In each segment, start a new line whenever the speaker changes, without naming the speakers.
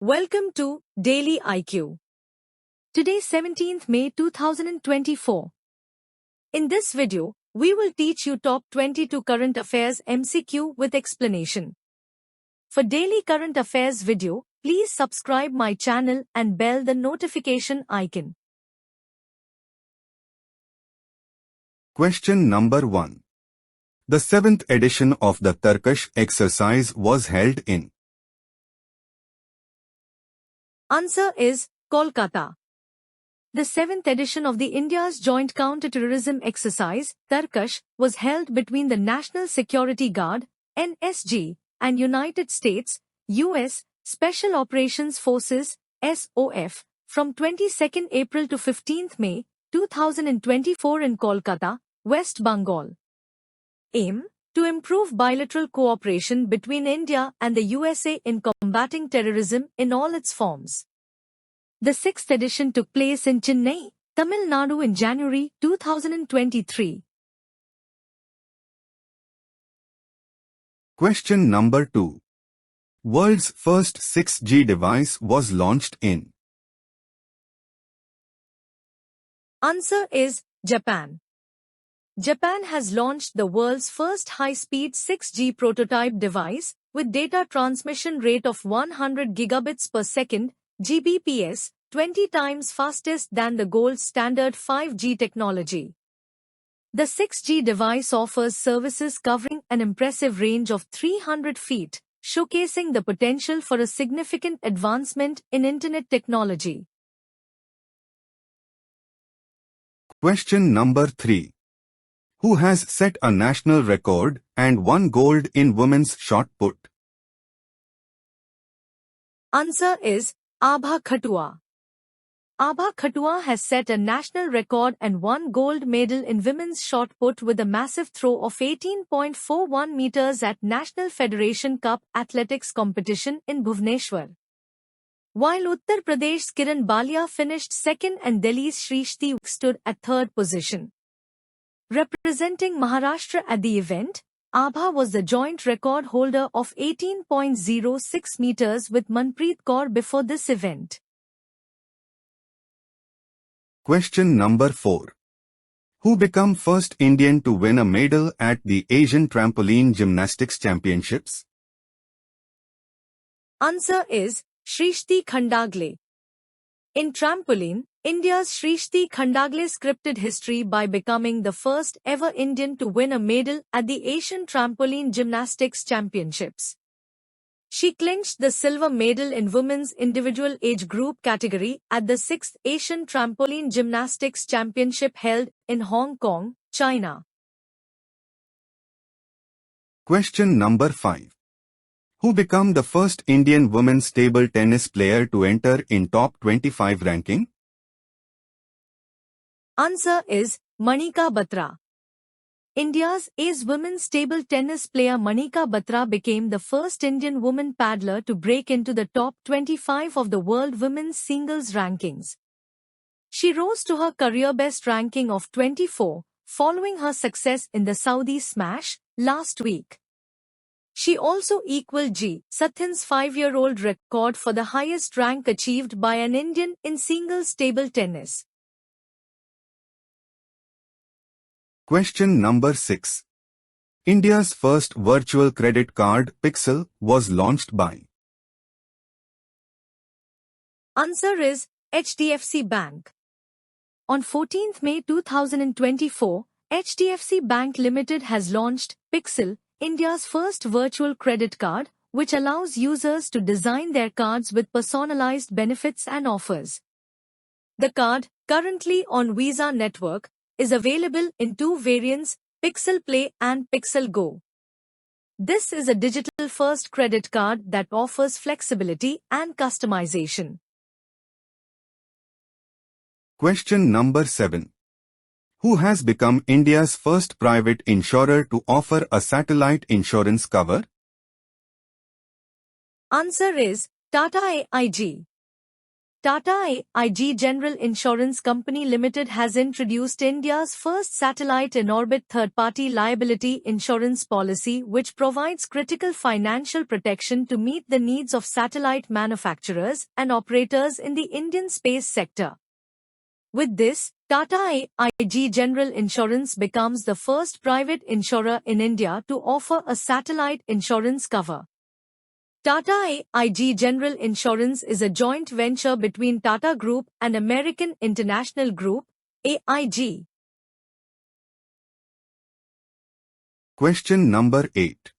Welcome to Daily IQ. Today 17th May 2024. In this video, we will teach you top 22 current affairs MCQ with explanation. For daily current affairs video, please subscribe my channel and bell the notification icon.
Question number 1. The 7th edition of the Tarkash exercise was held in.
Answer is Kolkata. The 7th edition of the India's Joint Counter-Terrorism Exercise, Tarkash, was held between the National Security Guard, NSG, and United States, US, Special Operations Forces, SOF, from 22nd April to 15th May, 2024 in Kolkata, West Bengal. Aim: to improve bilateral cooperation between India and the USA in combating terrorism in all its forms. The 6th edition took place in Chennai, Tamil Nadu in January 2023.
Question number 2. World's first 6G device was launched in.
Answer is Japan. Japan has launched the world's first high-speed 6G prototype device with data transmission rate of 100 gigabits per second, Gbps, 20 times fastest than the gold standard 5G technology. The 6G device offers services covering an impressive range of 300 feet, showcasing the potential for a significant advancement in internet technology.
Question number 3. Who has set a national record and won gold in women's shot put?
Answer is Abha Khatua. Abha Khatua has set a national record and won gold medal in women's shot put with a massive throw of 18.41 meters at National Federation Cup Athletics competition in Bhubaneswar. While Uttar Pradesh's Kiran Balia finished second and Delhi's Shrishti stood at third position. Representing Maharashtra at the event, Abha was the joint record holder of 18.06 meters with Manpreet Kaur before this event.
Question number 4. Who became first Indian to win a medal at the Asian Trampoline Gymnastics Championships?
Answer is Shrishti Khandagle. In trampoline, India's Shrishti Khandagle scripted history by becoming the first ever Indian to win a medal at the Asian Trampoline Gymnastics Championships. She clinched the silver medal in women's individual age group category at the 6th Asian Trampoline Gymnastics Championship held in Hong Kong, China.
Question number 5. Who became the first Indian women's table tennis player to enter in top 25 ranking?
Answer is Manika Batra. India's ace women's table tennis player Manika Batra became the first Indian woman paddler to break into the top 25 of the world women's singles rankings. She rose to her career best ranking of 24, following her success in the Saudi Smash last week. She also equaled G. Sathin's 5-year-old record for the highest rank achieved by an Indian in singles table tennis.
Question number 6. India's first virtual credit card, Pixel, was launched by.
Answer is HDFC Bank. On 14th May 2024, HDFC Bank Limited has launched Pixel, India's first virtual credit card, which allows users to design their cards with personalized benefits and offers. The card, currently on Visa network, is available in 2 variants, Pixel Play and Pixel Go. This is a digital-first credit card that offers flexibility and customization.
Question number 7. Who has become India's first private insurer to offer a satellite insurance cover?
Answer is Tata AIG. Tata AIG General Insurance Company Limited has introduced India's first satellite-in-orbit third-party liability insurance policy which provides critical financial protection to meet the needs of satellite manufacturers and operators in the Indian space sector. With this, Tata AIG General Insurance becomes the first private insurer in India to offer a satellite insurance cover. Tata AIG General Insurance is a joint venture between Tata Group and American International Group, AIG.
Question number 8.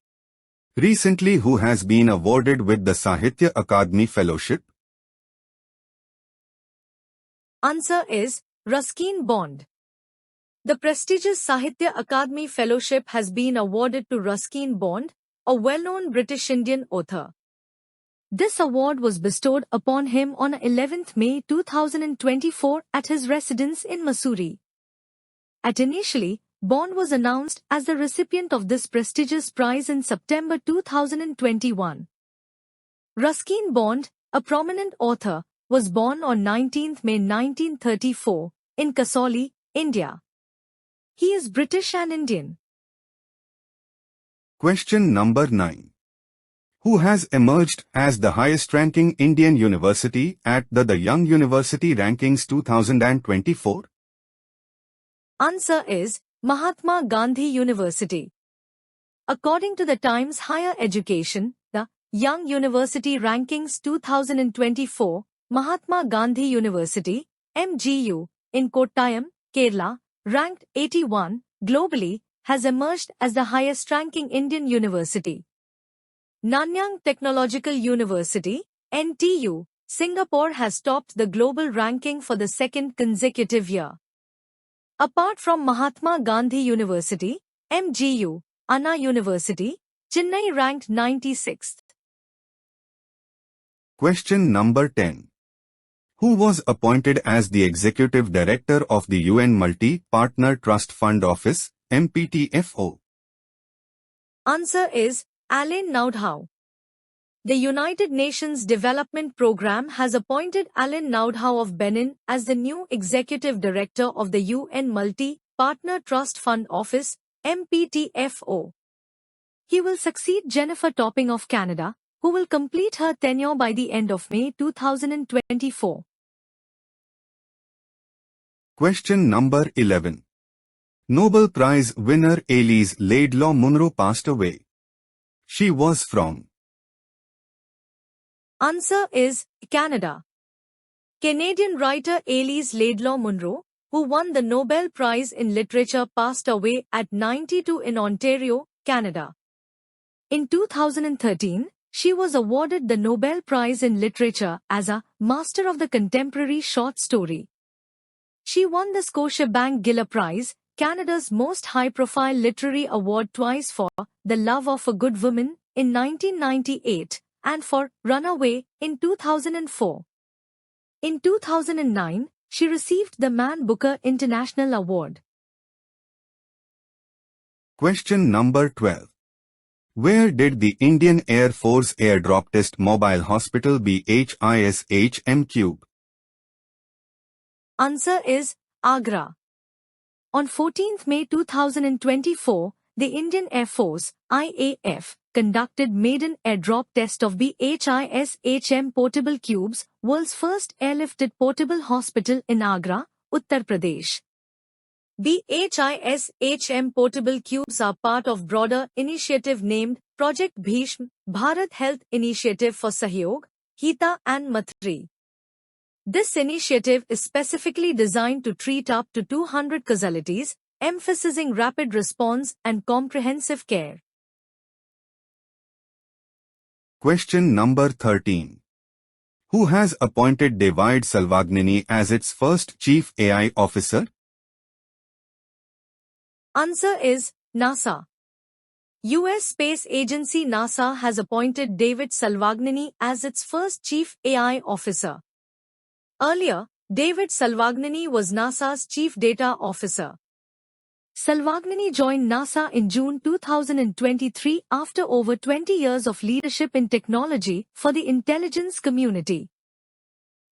Recently, who has been awarded with the Sahitya Akademi Fellowship?
Answer is Ruskin Bond. The prestigious Sahitya Akademi Fellowship has been awarded to Ruskin Bond, a well-known British Indian author. This award was bestowed upon him on 11th May 2024 at his residence in Mussoorie. Initially, Bond was announced as the recipient of this prestigious prize in September 2021. Ruskin Bond, a prominent author, was born on 19th May 1934 in Kasauli, India. He is British and Indian.
Question number 9. Who has emerged as the highest-ranking Indian university at the Young University Rankings 2024?
Answer is Mahatma Gandhi University. According to the Times Higher Education, the Young University Rankings 2024, Mahatma Gandhi University, MGU, in Kottayam, Kerala, ranked 81 globally, has emerged as the highest-ranking Indian university. Nanyang Technological University, NTU, Singapore has topped the global ranking for the second consecutive year. Apart from Mahatma Gandhi University, MGU, Anna University, Chennai ranked 96th.
Question number 10. Who was appointed as the Executive Director of the UN Multi-Partner Trust Fund Office, MPTFO?
Answer is Alain Naudhau. The United Nations Development Programme has appointed Alain Naudhau of Benin as the new Executive Director of the UN Multi-Partner Trust Fund Office, MPTFO. He will succeed Jennifer Topping of Canada, who will complete her tenure by the end of May 2024.
Question number 11. Nobel Prize winner Elise Laidlaw Munro passed away. She was from.
Answer is Canada. Canadian writer Elise Laidlaw Munro, who won the Nobel Prize in Literature, passed away at 92 in Ontario, Canada. In 2013, she was awarded the Nobel Prize in Literature as a Master of the Contemporary Short Story. She won the Scotiabank Giller Prize, Canada's most high-profile literary award, twice for The Love of a Good Woman in 1998 and for Runaway in 2004. In 2009, she received the Man Booker International Award.
Question number 12. Where did the Indian Air Force airdrop test Mobile Hospital BHIS-HM Cube?
Answer is Agra. On 14th May 2024, the Indian Air Force, IAF, conducted maiden airdrop test of BHIS-HM portable cubes, world's first airlifted portable hospital in Agra, Uttar Pradesh. BHIS-HM portable cubes are part of broader initiative named Project Bhishma, Bharat Health Initiative for Sahyog, Hita and Mathri. This initiative is specifically designed to treat up to 200 casualties, emphasizing rapid response and comprehensive care.
Question number 13. Who has appointed David Salvagnini as its first Chief AI Officer?
Answer is NASA. U.S. Space Agency NASA has appointed David Salvagnini as its first Chief AI Officer. Earlier, David Salvagnini was NASA's Chief Data Officer. Salvagnini joined NASA in June 2023 after over 20 years of leadership in technology for the intelligence community.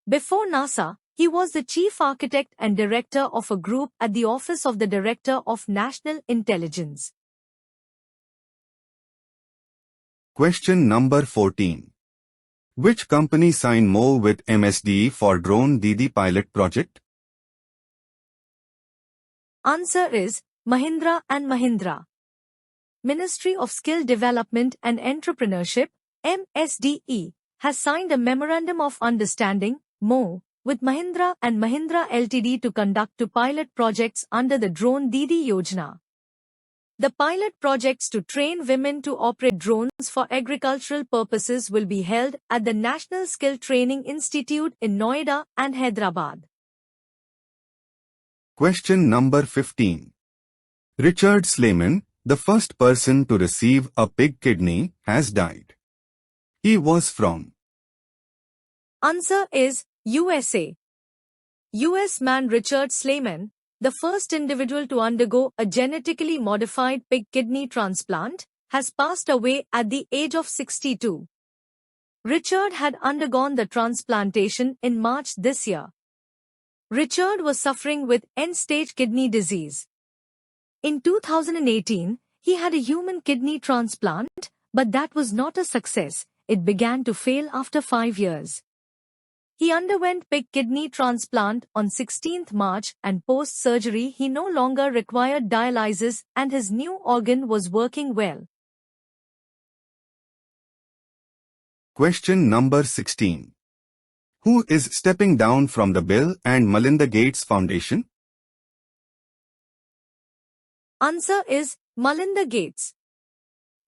Before NASA, he was the chief architect and director of a group at the Office of the Director of National Intelligence.
Question number 14. Which company signed MoU with MSDE for Drone Didi pilot project?
Answer is Mahindra & Mahindra. Ministry of Skill Development and Entrepreneurship, MSDE, has signed a Memorandum of Understanding, MoU, with Mahindra & Mahindra Ltd to conduct two pilot projects under the Drone Didi Yojana. The pilot projects to train women to operate drones for agricultural purposes will be held at the National Skill Training Institute in Noida and Hyderabad.
Question number 15. Richard Slayman, the first person to receive a pig kidney, has died. He was from.
Answer is USA. US man Richard Slayman, the first individual to undergo a genetically modified pig kidney transplant, has passed away at the age of 62. Richard had undergone the transplantation in March this year. Richard was suffering with end-stage kidney disease. In 2018, he had a human kidney transplant, but that was not a success. It began to fail after 5 years. He underwent pig kidney transplant on 16th March and post-surgery he no longer required dialysis and his new organ was working well.
Question number 16. Who is stepping down from the Bill and Melinda Gates Foundation?
Answer is Melinda Gates.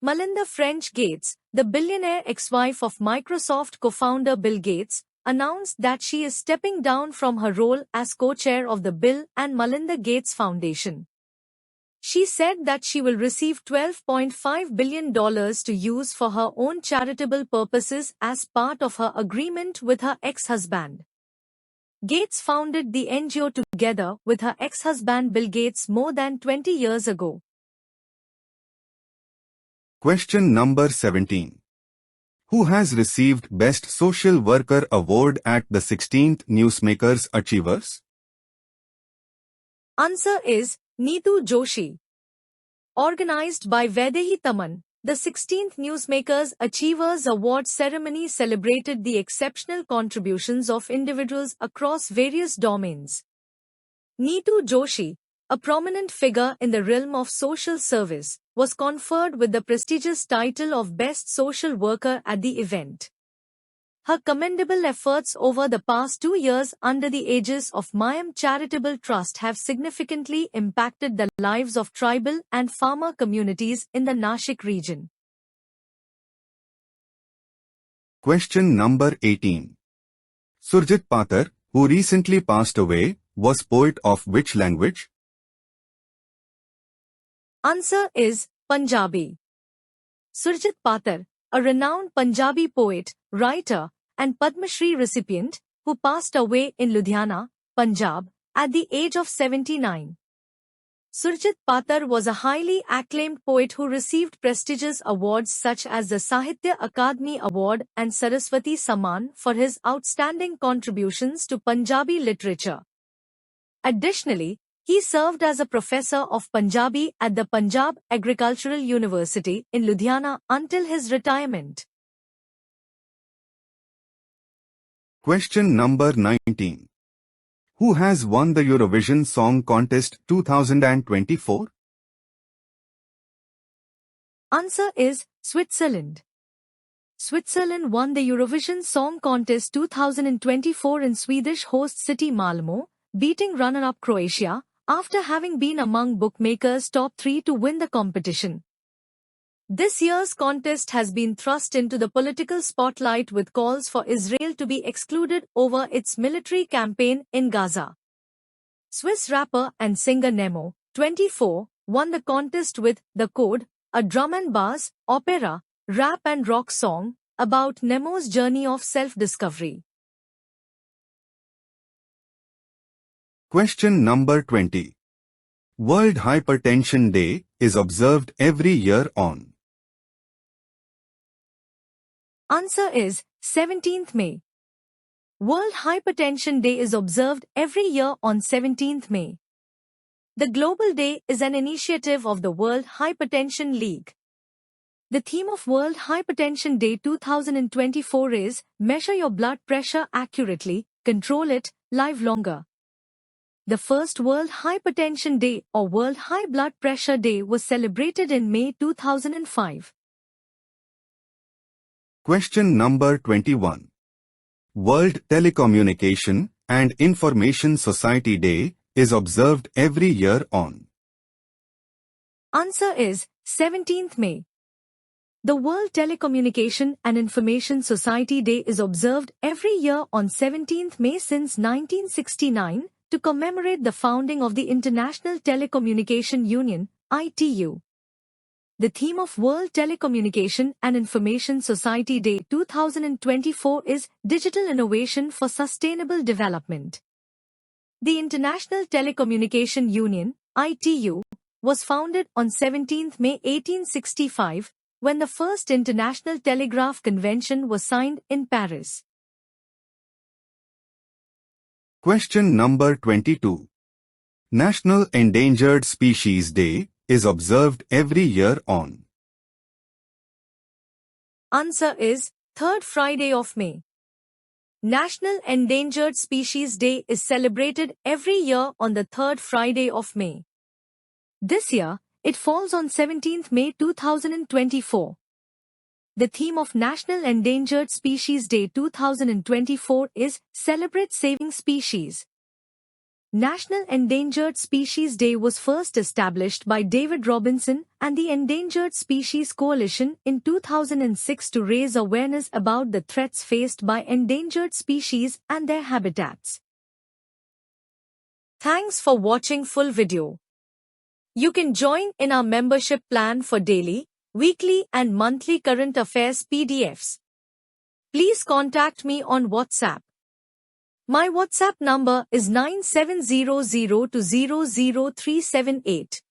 Melinda French Gates, the billionaire ex-wife of Microsoft co-founder Bill Gates, announced that she is stepping down from her role as co-chair of the Bill and Melinda Gates Foundation. She said that she will receive $12.5 billion to use for her own charitable purposes as part of her agreement with her ex-husband. Gates founded the NGO together with her ex-husband Bill Gates more than 20 years ago.
Question number 17. Who has received Best Social Worker Award at the 16th Newsmakers Achievers?
Answer is Neetu Joshi. Organized by Vaidehi Taman, the 16th Newsmakers Achievers Award ceremony celebrated the exceptional contributions of individuals across various domains. Neetu Joshi, a prominent figure in the realm of social service, was conferred with the prestigious title of Best Social Worker at the event. Her commendable efforts over the past 2 years under the aegis of Mayam Charitable Trust have significantly impacted the lives of tribal and farmer communities in the Nashik region.
Question number 18. Surjit Patar, who recently passed away, was poet of which language?
Answer is Punjabi. Surjit Patar, a renowned Punjabi poet, writer, and Padma Shri recipient, who passed away in Ludhiana, Punjab, at the age of 79. Surjit Patar was a highly acclaimed poet who received prestigious awards such as the Sahitya Akademi Award and Saraswati Samman for his outstanding contributions to Punjabi literature. Additionally, he served as a professor of Punjabi at the Punjab Agricultural University in Ludhiana until his retirement.
Question number 19. Who has won the Eurovision Song Contest 2024?
Answer is Switzerland. Switzerland won the Eurovision Song Contest 2024 in Swedish host city Malmö, beating runner-up Croatia, after having been among bookmakers' top 3 to win the competition. This year's contest has been thrust into the political spotlight with calls for Israel to be excluded over its military campaign in Gaza. Swiss rapper and singer Nemo, 24, won the contest with The Code, a drum and bass, opera, rap and rock song about Nemo's journey of self-discovery.
Question number 20. World Hypertension Day is observed every year on.
Answer is 17th May. World Hypertension Day is observed every year on 17th May. The Global Day is an initiative of the World Hypertension League. The theme of World Hypertension Day 2024 is Measure Your Blood Pressure Accurately, Control It, Live Longer. The first World Hypertension Day or World High Blood Pressure Day was celebrated in May 2005.
Question number 21. World Telecommunication and Information Society Day is observed every year on.
Answer is 17th May. The World Telecommunication and Information Society Day is observed every year on 17th May since 1969 to commemorate the founding of the International Telecommunication Union, ITU. The theme of World Telecommunication and Information Society Day 2024 is Digital Innovation for Sustainable Development. The International Telecommunication Union, ITU, was founded on 17th May 1865 when the first International Telegraph Convention was signed in Paris.
Question number 22. National Endangered Species Day is observed every year on.
Answer is 3rd Friday of May. National Endangered Species Day is celebrated every year on the 3rd Friday of May. This year, it falls on 17th May 2024. The theme of National Endangered Species Day 2024 is Celebrate Saving Species. National Endangered Species Day was first established by David Robinson and the Endangered Species Coalition in 2006 to raise awareness about the threats faced by endangered species and their habitats. Thanks for watching full video. You can join in our membership plan for daily, weekly and monthly current affairs PDFs. Please contact me on WhatsApp. My WhatsApp number is 9700200378.